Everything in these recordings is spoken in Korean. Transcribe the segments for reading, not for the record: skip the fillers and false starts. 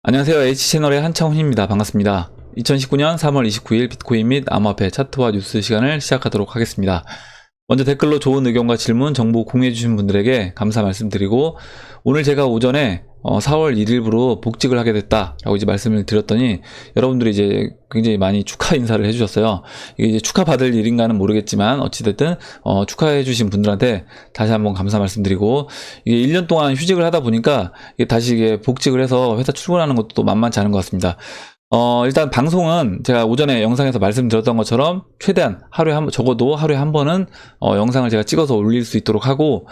안녕하세요. H채널의 한창훈입니다. 반갑습니다. 2019년 3월 29일 비트코인 및 암호화폐 차트와 뉴스 시간을 시작하도록 하겠습니다. 먼저 댓글로 좋은 의견과 질문, 정보 공유해주신 분들에게 감사 말씀드리고, 오늘 제가 오전에 4월 1일부로 복직을 하게 됐다라고 이제 말씀을 드렸더니 여러분들이 이제 굉장히 많이 축하 인사를 해주셨어요. 이게 이제 축하받을 일인가는 모르겠지만 어찌됐든 축하해주신 분들한테 다시 한번 감사 말씀드리고, 이게 1년 동안 휴직을 하다 보니까 이게 다시 이게 복직을 해서 회사 출근하는 것도 또 만만치 않은 것 같습니다. 일단 방송은 제가 오전에 영상에서 말씀드렸던 것처럼 최대한 적어도 하루에 한 번은 영상을 제가 찍어서 올릴 수 있도록 하고,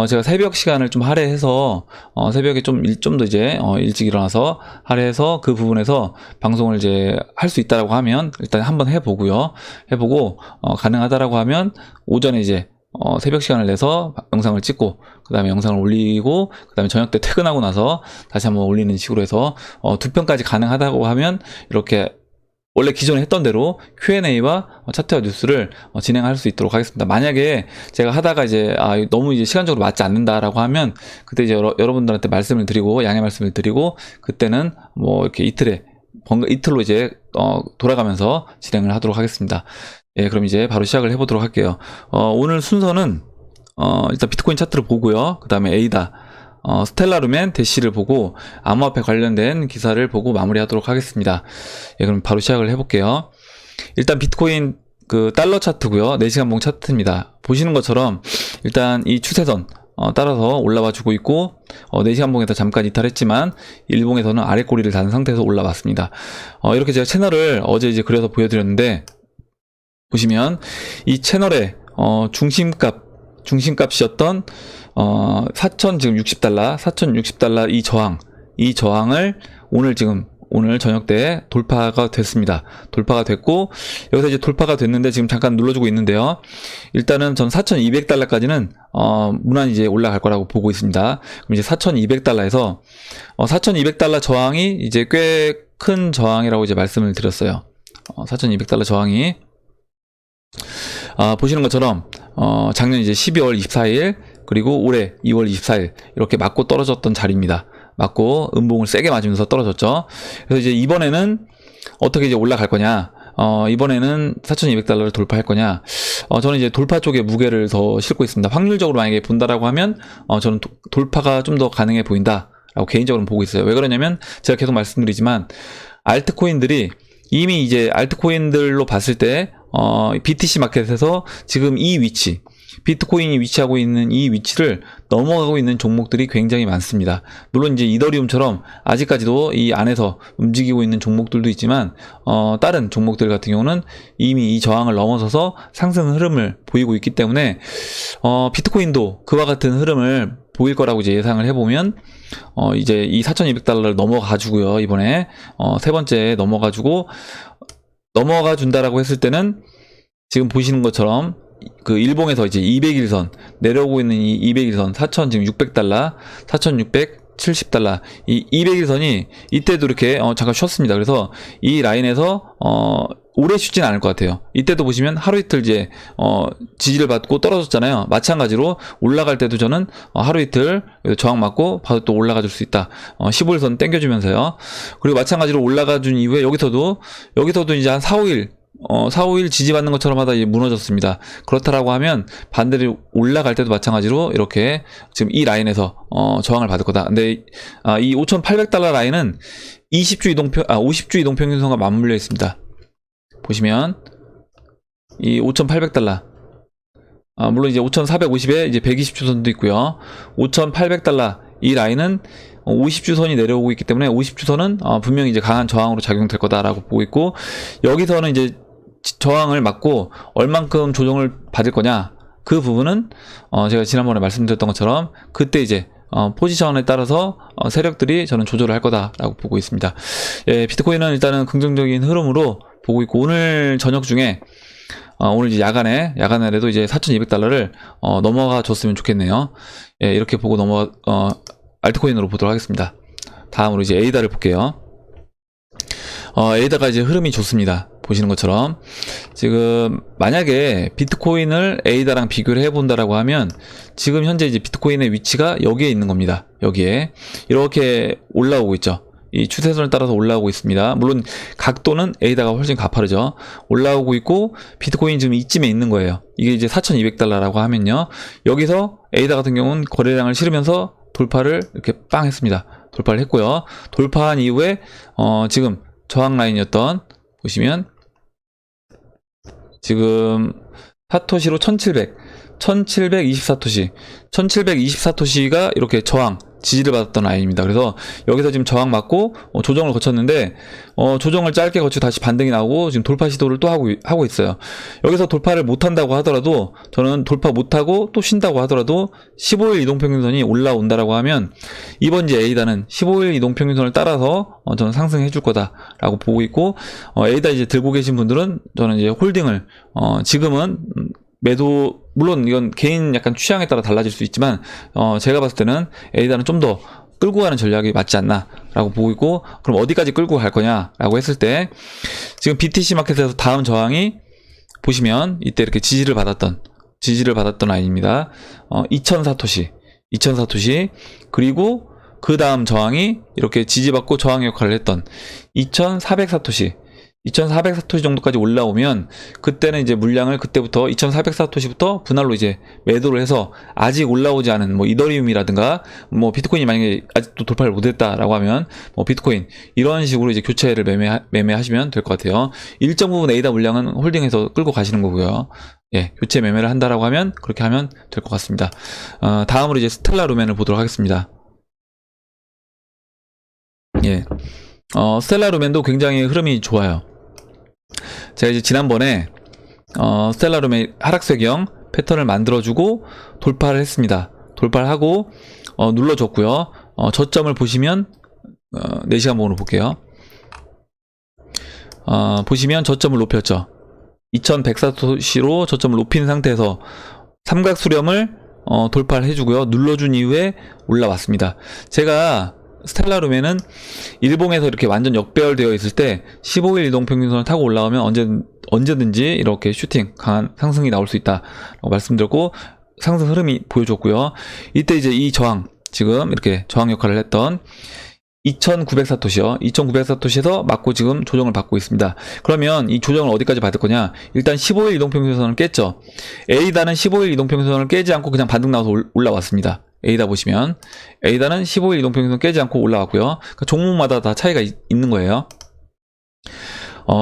제가 새벽 시간을 좀 할애해서 새벽에 좀 더 이제 일찍 일어나서 할애해서 그 부분에서 방송을 이제 할 수 있다라고 하면 일단 한번 해보고 가능하다라고 하면 오전에 이제 새벽 시간을 내서 영상을 찍고, 그 다음에 영상을 올리고, 그 다음에 저녁 때 퇴근하고 나서 다시 한번 올리는 식으로 해서 2편까지 가능하다고 하면 이렇게 원래 기존에 했던 대로 Q&A와 차트와 뉴스를 진행할 수 있도록 하겠습니다. 만약에 제가 하다가 이제 너무 이제 시간적으로 맞지 않는다라고 하면 그때 이제 여러분들한테 말씀을 드리고, 양해 말씀을 드리고, 그때는 뭐 이렇게 이틀로 이제 돌아가면서 진행을 하도록 하겠습니다. 예, 그럼 이제 바로 시작을 해보도록 할게요. 오늘 순서는 일단 비트코인 차트를 보고요. 그 다음에 에이다, 스텔라 루멘, 대시를 보고 암호화폐 관련된 기사를 보고 마무리하도록 하겠습니다. 예, 그럼 바로 시작을 해볼게요. 일단 비트코인 그 달러 차트고요. 4시간봉 차트입니다. 보시는 것처럼 일단 이 추세선 따라서 올라와 주고 있고, 4시간봉에서 잠깐 이탈했지만 일봉에서는 아래 꼬리를 단 상태에서 올라왔습니다. 이렇게 제가 채널을 어제 이제 그려서 보여드렸는데, 보시면 이 채널의 중심값이었던 4,060달러 이 저항을 오늘 저녁 때 돌파가 됐습니다. 돌파가 됐고, 여기서 이제 돌파가 됐는데 지금 잠깐 눌러주고 있는데요. 일단은 전 4,200달러까지는 무난히 이제 올라갈 거라고 보고 있습니다. 그럼 이제 4,200달러에서 4,200달러 저항이 이제 꽤 큰 저항이라고 이제 말씀을 드렸어요. 4,200달러 저항이 보시는 것처럼 작년 이제 12월 24일 그리고 올해 2월 24일 이렇게 맞고 떨어졌던 자리입니다. 맞고 음봉을 세게 맞으면서 떨어졌죠. 그래서 이제 이번에는 어떻게 이제 올라갈 거냐, 이번에는 4,200달러를 돌파할 거냐, 저는 이제 돌파 쪽에 무게를 더 싣고 있습니다. 확률적으로 만약에 본다라고 하면 저는 돌파가 좀 더 가능해 보인다라고 개인적으로 보고 있어요. 왜 그러냐면 제가 계속 말씀드리지만 알트코인들이 이미 이제 알트코인들로 봤을 때 BTC 마켓에서 지금 이 위치, 비트코인이 위치하고 있는 이 위치를 넘어가고 있는 종목들이 굉장히 많습니다. 물론 이제 이더리움처럼 아직까지도 이 안에서 움직이고 있는 종목들도 있지만, 다른 종목들 같은 경우는 이미 이 저항을 넘어서서 상승 흐름을 보이고 있기 때문에 비트코인도 그와 같은 흐름을 보일 거라고 이제 예상을 해보면, 이제 이 4,200달러를 넘어가주고요. 이번에 세 번째 넘어가 준다라고 했을 때는 지금 보시는 것처럼 그 일봉에서 이제 200일선 내려오고 있는 이 200일선 4,600달러, 4,670달러 이 200일선이 이때도 이렇게 잠깐 쉬었습니다. 그래서 이 라인에서 오래 쉬진 않을 것 같아요. 이때도 보시면 하루 이틀 이제 지지를 받고 떨어졌잖아요. 마찬가지로 올라갈 때도 저는 하루 이틀 저항 맞고 바로 또 올라가 줄 수 있다. 15일선 땡겨주면서요. 그리고 마찬가지로 올라가 준 이후에 여기서도 이제 한 4, 5일 지지받는 것처럼 하다 이제 무너졌습니다. 그렇다라고 하면 반대로 올라갈 때도 마찬가지로 이렇게 지금 이 라인에서 저항을 받을 거다. 근데 이 5,800달러 라인은 50주 이동평균선과 맞물려 있습니다. 보시면 이 5,800달러, 물론 이제 5,450에 이제 120주선도 있고요. 5,800달러 이 라인은 50주선이 내려오고 있기 때문에 50주선은 분명히 이제 강한 저항으로 작용될 거다라고 보고 있고, 여기서는 이제 저항을 맞고 얼만큼 조정을 받을 거냐, 그 부분은 제가 지난번에 말씀드렸던 것처럼 그때 이제 포지션에 따라서 세력들이 저는 조절을 할 거다라고 보고 있습니다. 예, 비트코인은 일단은 긍정적인 흐름으로 보고 있고, 오늘 저녁 중에 오늘 이제 야간에라도 이제 4,200달러를 넘어가 줬으면 좋겠네요. 예, 이렇게 보고 알트코인으로 보도록 하겠습니다. 다음으로 이제 에이다를 볼게요. 에이다가 이제 흐름이 좋습니다. 보시는 것처럼 지금 만약에 비트코인을 에이다랑 비교를 해본다라고 하면 지금 현재 이제 비트코인의 위치가 여기에 있는 겁니다. 여기에 이렇게 올라오고 있죠. 이 추세선을 따라서 올라오고 있습니다. 물론 각도는 A다가 훨씬 가파르죠. 올라오고 있고 비트코인 지금 이쯤에 있는 거예요. 이게 이제 4,200달러라고 하면요. 여기서 A다 같은 경우는 거래량을 실으면서 돌파를 이렇게 빵 했습니다. 돌파를 했고요. 돌파한 이후에 지금 저항 라인이었던 보시면 지금 사토시로 1720사토시 1720사토시가 이렇게 저항 지지를 받았던 라인입니다. 그래서 여기서 지금 저항 맞고 조정을 거쳤는데 조정을 짧게 거치고 다시 반등이 나오고 지금 돌파 시도를 또 하고 있어요. 여기서 돌파를 못한다고 하더라도 저는 돌파 못하고 또 쉰다고 하더라도 15일 이동평균선이 올라온다라고 하면 이번 이제 A다는 15일 이동평균선을 따라서 저는 상승해 줄 거다라고 보고 있고 A다 이제 들고 계신 분들은 저는 이제 홀딩을 지금은 매도 물론 이건 개인 약간 취향에 따라 달라질 수 있지만 제가 봤을 때는 A다는 좀 더 끌고 가는 전략이 맞지 않나 라고 보고 있고 그럼 어디까지 끌고 갈 거냐 라고 했을 때 지금 BTC 마켓에서 다음 저항이 보시면 이때 이렇게 지지를 받았던 라인입니다. 2000사토시 그리고 그 다음 저항이 이렇게 지지받고 저항 역할을 했던 2400사토시 2400사토시 정도까지 올라오면 그때는 이제 물량을 그때부터 2400사토시부터 분할로 이제 매도를 해서 아직 올라오지 않은 뭐 이더리움이라든가 뭐 비트코인이 만약에 아직도 돌파를 못했다라고 하면 뭐 비트코인 이런 식으로 이제 교체를 매매하시면 될 것 같아요. 일정 부분 A다 물량은 홀딩해서 끌고 가시는 거고요. 예, 교체 매매를 한다라고 하면 그렇게 하면 될 것 같습니다. 다음으로 이제 스텔라 루멘을 보도록 하겠습니다. 예. 스텔라 루멘도 굉장히 흐름이 좋아요. 제가 이제 지난번에 스텔라 루멘 하락세경 패턴을 만들어주고 돌파를 했습니다. 돌파를 하고 눌러줬고요. 저점을 보시면 4시간 봉으로 볼게요. 보시면 저점을 높였죠. 2100사토시로 저점을 높인 상태에서 삼각 수렴을 돌파를 해주고요. 눌러준 이후에 올라왔습니다. 제가 스텔라 루멘은 일봉에서 이렇게 완전 역배열되어 있을 때 15일 이동평균선을 타고 올라오면 언제든지 이렇게 슈팅 강한 상승이 나올 수 있다라고 말씀드렸고 상승 흐름이 보여줬고요. 이때 이제 이 저항 지금 이렇게 저항 역할을 했던 2900사토시요. 2900사토시에서 맞고 지금 조정을 받고 있습니다. 그러면 이 조정을 어디까지 받을 거냐? 일단 15일 이동평균선을 깼죠. A다는 15일 이동평균선을 깨지 않고 그냥 반등 나와서 올라왔습니다. A다 보시면 A다는 15일 이동평균선 깨지 않고 올라왔고요. 그러니까 종목마다 다 차이가 있는 거예요.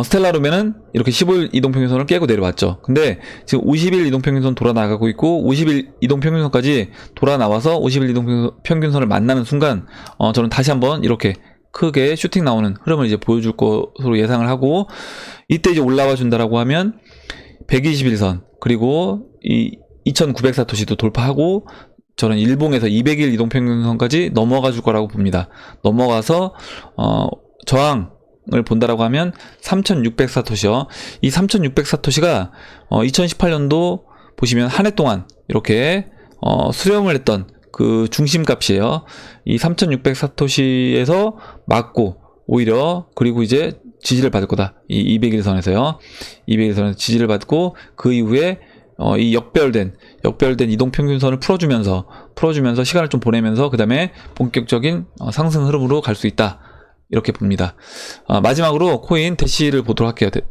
스텔라 루멘은 이렇게 15일 이동평균선을 깨고 내려왔죠. 근데 지금 50일 이동평균선 돌아 나가고 있고 50일 이동평균선까지 돌아 나와서 50일 이동평균선을 만나는 순간 저는 다시 한번 이렇게 크게 슈팅 나오는 흐름을 이제 보여줄 것으로 예상을 하고 이때 이제 올라와 준다라고 하면 121선 그리고 이 2900사토시도 돌파하고 저는 일봉에서 200일 이동평균선까지 넘어가 줄 거라고 봅니다. 넘어가서 저항을 본다라고 하면 3600사토시요. 이 3600사토시가 2018년도 보시면 한 해 동안 이렇게 수렴을 했던 그 중심값이에요. 이 3600사토시에서 맞고 오히려 그리고 이제 지지를 받을 거다. 이 200일선에서요. 200일선에서 지지를 받고 그 이후에 이 역별된 이동평균선을 풀어주면서 시간을 좀 보내면서 그 다음에 본격적인 상승 흐름으로 갈 수 있다 이렇게 봅니다. 마지막으로 코인 대시를 보도록 할게요.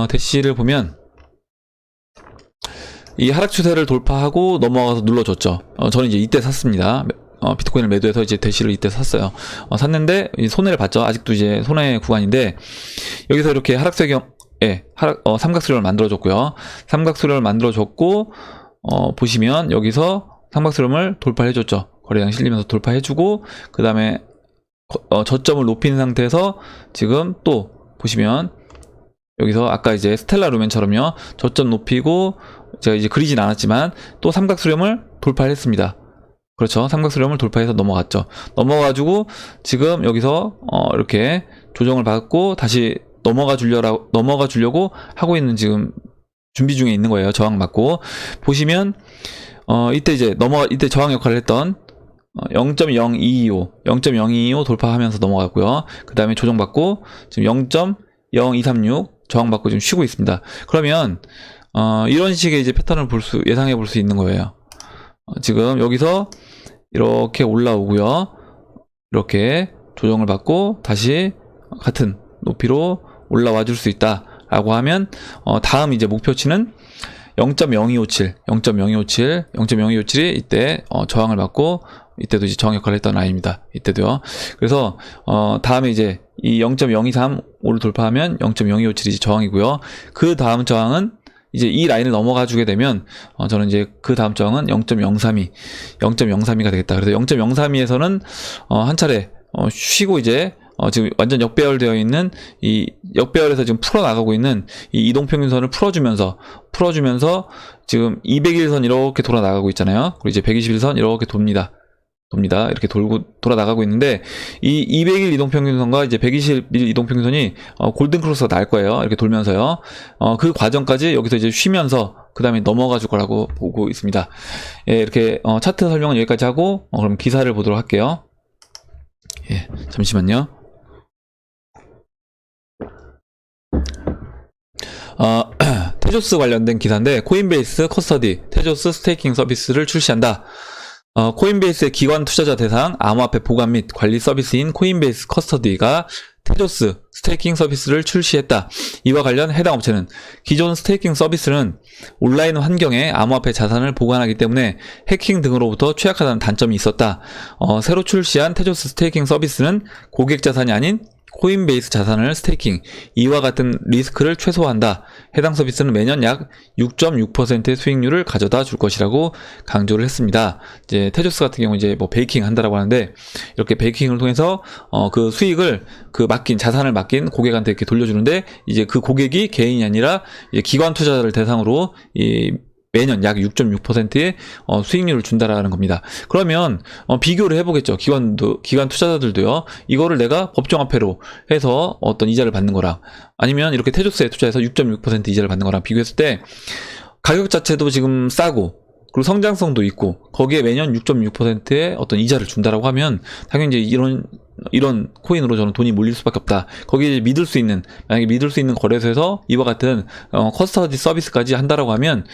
대시를 보면 이 하락 추세를 돌파하고 넘어가서 눌러줬죠. 저는 이제 이때 샀습니다. 비트코인을 매도해서 이제 대시를 이때 샀어요. 샀는데 손해를 봤죠. 아직도 이제 손해 구간인데 여기서 이렇게 하락세경 삼각수렴을 만들어줬고요. 삼각수렴을 만들어줬고 보시면 여기서 삼각수렴을 돌파해줬죠. 거래량 실리면서 돌파해주고 그 다음에 저점을 높인 상태에서 지금 또 보시면 여기서 아까 이제 스텔라 루멘처럼요. 저점 높이고 제가 이제 그리진 않았지만 또 삼각수렴을 돌파했습니다. 그렇죠. 삼각수렴을 돌파해서 넘어갔죠. 넘어가지고 지금 여기서 이렇게 조정을 받고 다시 넘어가 주려고 하고 있는 지금 준비 중에 있는 거예요. 저항 맞고 보시면 이때 이제 이때 저항 역할을 했던 0.0225 돌파하면서 넘어갔고요. 그 다음에 조정 받고 지금 0.0236 저항 받고 지금 쉬고 있습니다. 그러면 이런 식의 이제 패턴을 예상해 볼 수 있는 거예요. 지금 여기서 이렇게 올라오고요. 이렇게 조정을 받고 다시 같은 높이로 올라와 줄 수 있다 라고 하면 다음 이제 목표치는 0.0257이 이때 저항을 받고 이때도 이제 저항 역할을 했던 라인입니다. 이때도요. 그래서 다음에 이제 이 0.023를 돌파하면 0.0257이 저항이고요. 그 다음 저항은 이제 이 라인을 넘어가 주게 되면 저는 이제 그 다음 저항은 0.032가 되겠다. 그래서 0.032에서는 한 차례 쉬고 이제 지금 완전 역배열되어 있는 이 역배열에서 지금 풀어나가고 있는 이 이동평균선을 풀어주면서 지금 200일선 이렇게 돌아나가고 있잖아요. 그리고 이제 121선 이렇게 돕니다. 이렇게 돌아나가고 있는데 이 200일 이동평균선과 이제 120일 이동평균선이 골든크로스가 날 거예요. 이렇게 돌면서요. 그 과정까지 여기서 이제 쉬면서 그 다음에 넘어가 줄 거라고 보고 있습니다. 예, 이렇게 차트 설명은 여기까지 하고 그럼 기사를 보도록 할게요. 예, 잠시만요. 테조스 관련된 기사인데 코인베이스 커스터디 테조스 스테이킹 서비스를 출시한다. 코인베이스의 기관 투자자 대상 암호화폐 보관 및 관리 서비스인 코인베이스 커스터디가 테조스 스테이킹 서비스를 출시했다. 이와 관련 해당 업체는 기존 스테이킹 서비스는 온라인 환경에 암호화폐 자산을 보관하기 때문에 해킹 등으로부터 취약하다는 단점이 있었다. 새로 출시한 테조스 스테이킹 서비스는 고객 자산이 아닌 코인베이스 자산을 스테이킹, 이와 같은 리스크를 최소화한다. 해당 서비스는 매년 약 6.6%의 수익률을 가져다 줄 것이라고 강조를 했습니다. 이제 테조스 같은 경우 이제 뭐 베이킹 한다라고 하는데 이렇게 베이킹을 통해서 그 수익을 그 자산을 맡긴 고객한테 이렇게 돌려주는데 이제 그 고객이 개인이 아니라 이제 기관 투자자를 대상으로 매년 약 6.6%의 수익률을 준다라는 겁니다. 그러면 비교를 해보겠죠. 기관 투자자들도요. 이거를 내가 법정화폐로 해서 어떤 이자를 받는 거랑 아니면 이렇게 테조스에 투자해서 6.6% 이자를 받는 거랑 비교했을 때 가격 자체도 지금 싸고 그리고 성장성도 있고 거기에 매년 6.6%의 어떤 이자를 준다라고 하면 당연히 이제 이런 코인으로 저는 돈이 몰릴 수밖에 없다. 거기에 만약에 믿을 수 있는 거래소에서 이와 같은 커스터디 서비스까지 한다라고 하면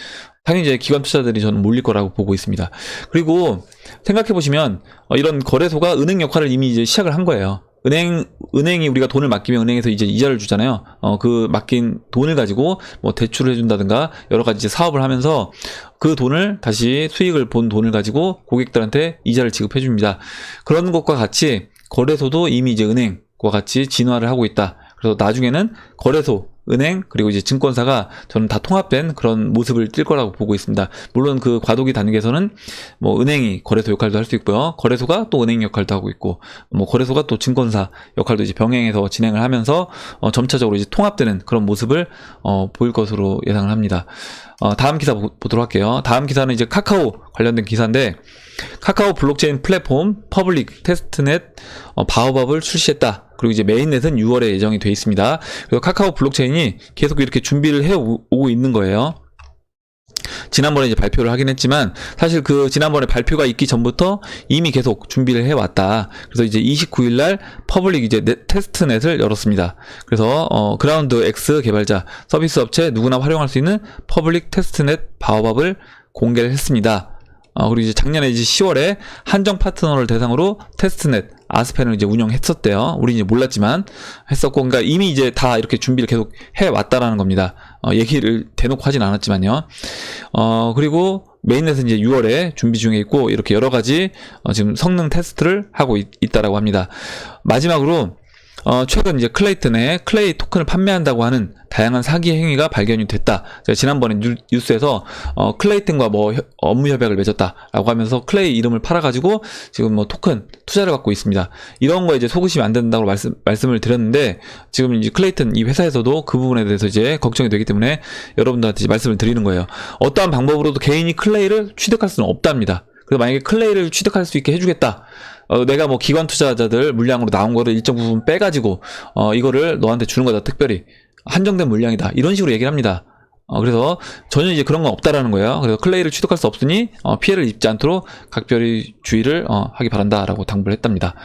당연히 이제 기관 투자자들이 저는 몰릴 거라고 보고 있습니다. 그리고 생각해 보시면 이런 거래소가 은행 역할을 이미 이제 시작을 한 거예요. 은행이 우리가 돈을 맡기면 은행에서 이제 이자를 주잖아요. 그 맡긴 돈을 가지고 뭐 대출을 해준다든가 여러 가지 이제 사업을 하면서 그 돈을 다시 수익을 본 돈을 가지고 고객들한테 이자를 지급해 줍니다. 그런 것과 같이 거래소도 이미 이제 은행과 같이 진화를 하고 있다. 그래서 나중에는 거래소, 은행, 그리고 이제 증권사가 저는 다 통합된 그런 모습을 띌 거라고 보고 있습니다. 물론 그 과도기 단계에서는 뭐 은행이 거래소 역할도 할 수 있고요. 거래소가 또 은행 역할도 하고 있고, 뭐 거래소가 또 증권사 역할도 이제 병행해서 진행을 하면서 점차적으로 이제 통합되는 그런 모습을 보일 것으로 예상을 합니다. 다음 기사 보도록 할게요. 다음 기사는 이제 카카오 관련된 기사인데 카카오 블록체인 플랫폼 퍼블릭 테스트넷 바오밥을 출시했다. 그리고 이제 메인넷은 6월에 예정이 돼 있습니다. 그래서 카카오 블록체인이 계속 이렇게 준비를 해오고 있는 거예요. 지난번에 이제 발표를 하긴 했지만 사실 그 지난번에 발표가 있기 전부터 이미 계속 준비를 해왔다. 그래서 이제 29일날 퍼블릭 이제 테스트넷을 열었습니다. 그래서 그라운드 X 개발자 서비스 업체 누구나 활용할 수 있는 퍼블릭 테스트넷 바오밥을 공개를 했습니다. 그리고 이제 작년에 이제 10월에 한정 파트너를 대상으로 테스트넷 아스펜을 이제 운영했었대요. 우리 이제 몰랐지만 했었고, 그러니까 이미 이제 다 이렇게 준비를 계속 해왔다라는 겁니다. 얘기를 대놓고 하진 않았지만요. 그리고 메인넷은 이제 6월에 준비 중에 있고, 이렇게 여러 가지 지금 성능 테스트를 하고 있다라고 합니다. 마지막으로 최근 이제 클레이튼에 클레이 토큰을 판매한다고 하는 다양한 사기 행위가 발견이 됐다. 제가 지난번에 뉴스에서 클레이튼과 뭐 업무 협약을 맺었다라고 하면서 클레이 이름을 팔아가지고 지금 뭐 토큰 투자를 받고 있습니다. 이런 거에 이제 속으시면 안 된다고 말씀을 드렸는데 지금 이제 클레이튼 이 회사에서도 그 부분에 대해서 이제 걱정이 되기 때문에 여러분들한테 이제 말씀을 드리는 거예요. 어떠한 방법으로도 개인이 클레이를 취득할 수는 없답니다. 그래서 만약에 클레이를 취득할 수 있게 해주겠다. 내가 뭐 기관 투자자들 물량으로 나온 거를 일정 부분 빼가지고 이거를 너한테 주는 거다. 특별히 한정된 물량이다. 이런 식으로 얘기를 합니다. 그래서 전혀 이제 그런 건 없다라는 거예요. 그래서 클레이를 취득할 수 없으니 피해를 입지 않도록 각별히 주의를 하기 바란다라고 당부를 했답니다.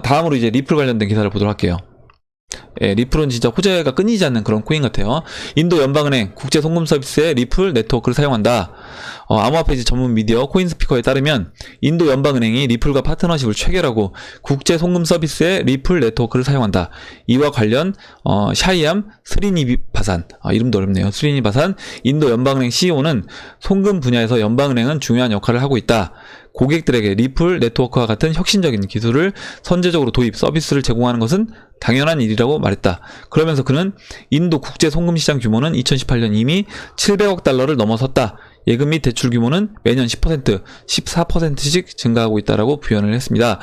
다음으로 이제 리플 관련된 기사를 보도록 할게요. 리플은 진짜 호재가 끊이지 않는 그런 코인 같아요. 인도 연방은행 국제 송금 서비스의 리플 네트워크를 사용한다. 암호화폐 전문 미디어 코인스피커에 따르면 인도 연방은행이 리플과 파트너십을 체결하고 국제 송금 서비스의 리플 네트워크를 사용한다. 이와 관련 샤이암 스리니바산, 이름도 어렵네요. 스리니바산 인도 연방은행 CEO는 송금 분야에서 연방은행은 중요한 역할을 하고 있다. 고객들에게 리플 네트워크와 같은 혁신적인 기술을 선제적으로 도입, 서비스를 제공하는 것은 당연한 일이라고 말했다. 그러면서 그는 인도 국제 송금 시장 규모는 2018년 이미 700억 달러를 넘어섰다. 예금 및 대출 규모는 매년 10%, 14%씩 증가하고 있다라고 부연을 했습니다.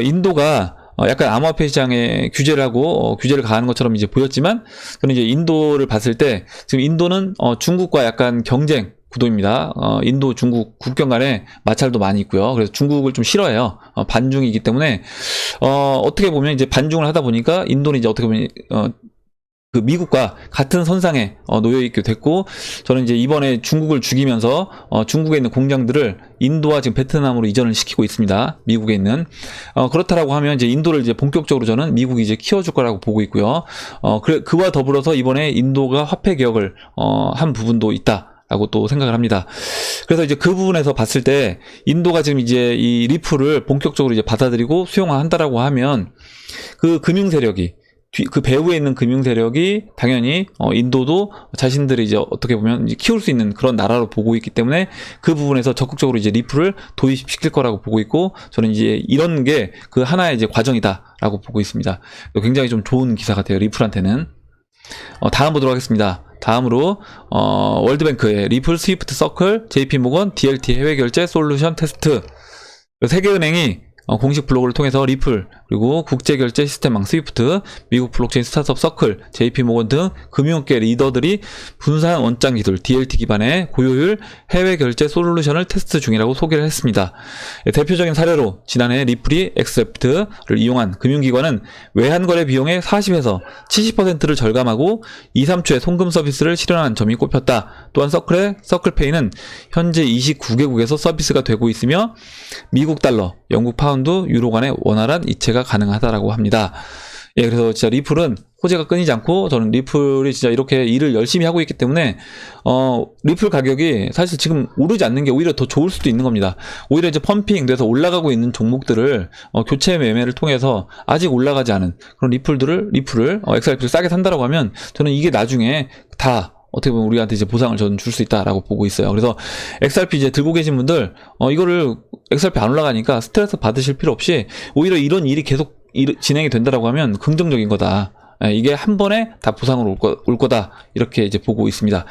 인도가 약간 암호화폐 시장에 규제를 하고 규제를 가하는 것처럼 이제 보였지만, 저는 이제 인도를 봤을 때 지금 인도는 중국과 약간 경쟁 구도입니다. 인도 중국 국경 간에 마찰도 많이 있고요. 그래서 중국을 좀 싫어해요. 반중이기 때문에 어떻게 보면 이제 반중을 하다 보니까 인도는 이제 어떻게 보면 그 미국과 같은 선상에 놓여 있게 됐고, 저는 이제 이번에 중국을 죽이면서 중국에 있는 공장들을 인도와 지금 베트남으로 이전을 시키고 있습니다. 미국에 있는 그렇다라고 하면 이제 인도를 이제 본격적으로 저는 미국이 이제 키워줄 거라고 보고 있고요. 그와 더불어서 이번에 인도가 화폐 개혁을 한 부분도 있다. 라고 또 생각을 합니다. 그래서 이제 그 부분에서 봤을 때 인도가 지금 이제 이 리플을 본격적으로 이제 받아들이고 수용한다라고 하면 그 금융 세력이 그 배후에 있는 금융 세력이 당연히 인도도 자신들이 이제 어떻게 보면 이제 키울 수 있는 그런 나라로 보고 있기 때문에 그 부분에서 적극적으로 이제 리플을 도입시킬 거라고 보고 있고, 저는 이제 이런 게 그 하나의 이제 과정이다라고 보고 있습니다. 굉장히 좀 좋은 기사 같아요, 리플한테는. 다음 보도록 하겠습니다. 다음으로 월드뱅크의 리플 스위프트 서클, JP모건 DLT 해외 결제 솔루션 테스트. 세계은행이 공식 블로그를 통해서 리플, 그리고 국제결제 시스템망 스위프트, 미국 블록체인 스타트업 서클, JP모건 등 금융업계 리더들이 분산 원장 기술 DLT 기반의 고효율 해외 결제 솔루션을 테스트 중이라고 소개를 했습니다. 대표적인 사례로 지난해 리플이 엑셉트를 이용한 금융기관은 외환거래 비용의 40에서 70%를 절감하고 2, 3초의 송금 서비스를 실현한 점이 꼽혔다. 또한 서클페이는 현재 29개국에서 서비스가 되고 있으며 미국 달러, 영국 파운드, 유로 간의 원활한 이체가 가능하다라고 합니다. 그래서 진짜 리플은 호재가 끊이지 않고, 저는 리플이 진짜 이렇게 일을 열심히 하고 있기 때문에 리플 가격이 사실 지금 오르지 않는 게 오히려 더 좋을 수도 있는 겁니다. 오히려 이제 펌핑 돼서 올라가고 있는 종목들을 교체 매매를 통해서 아직 올라가지 않은 그런 리플을 XRP를 싸게 산다라고 하면, 저는 이게 나중에 다 어떻게 보면 우리한테 이제 보상을 저는 줄 수 있다라고 보고 있어요. 그래서 XRP 이제 들고 계신 분들 이거를 XRP 안 올라가니까 스트레스 받으실 필요 없이, 오히려 이런 일이 계속 진행이 된다라고 하면 긍정적인 거다. 이게 한 번에 다 보상으로 올 거다. 이렇게 이제 보고 있습니다.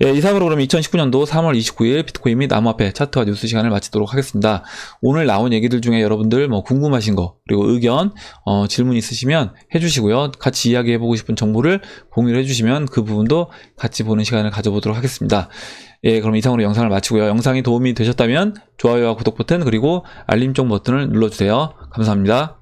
이상으로 그러면 2019년도 3월 29일 비트코인 및 암호화폐 차트와 뉴스 시간을 마치도록 하겠습니다. 오늘 나온 얘기들 중에 여러분들 뭐 궁금하신 거, 그리고 의견, 질문 있으시면 해주시고요. 같이 이야기해보고 싶은 정보를 공유를 해주시면 그 부분도 같이 보는 시간을 가져보도록 하겠습니다. 그럼 이상으로 영상을 마치고요. 영상이 도움이 되셨다면 좋아요와 구독 버튼, 그리고 알림종 버튼을 눌러주세요. 감사합니다.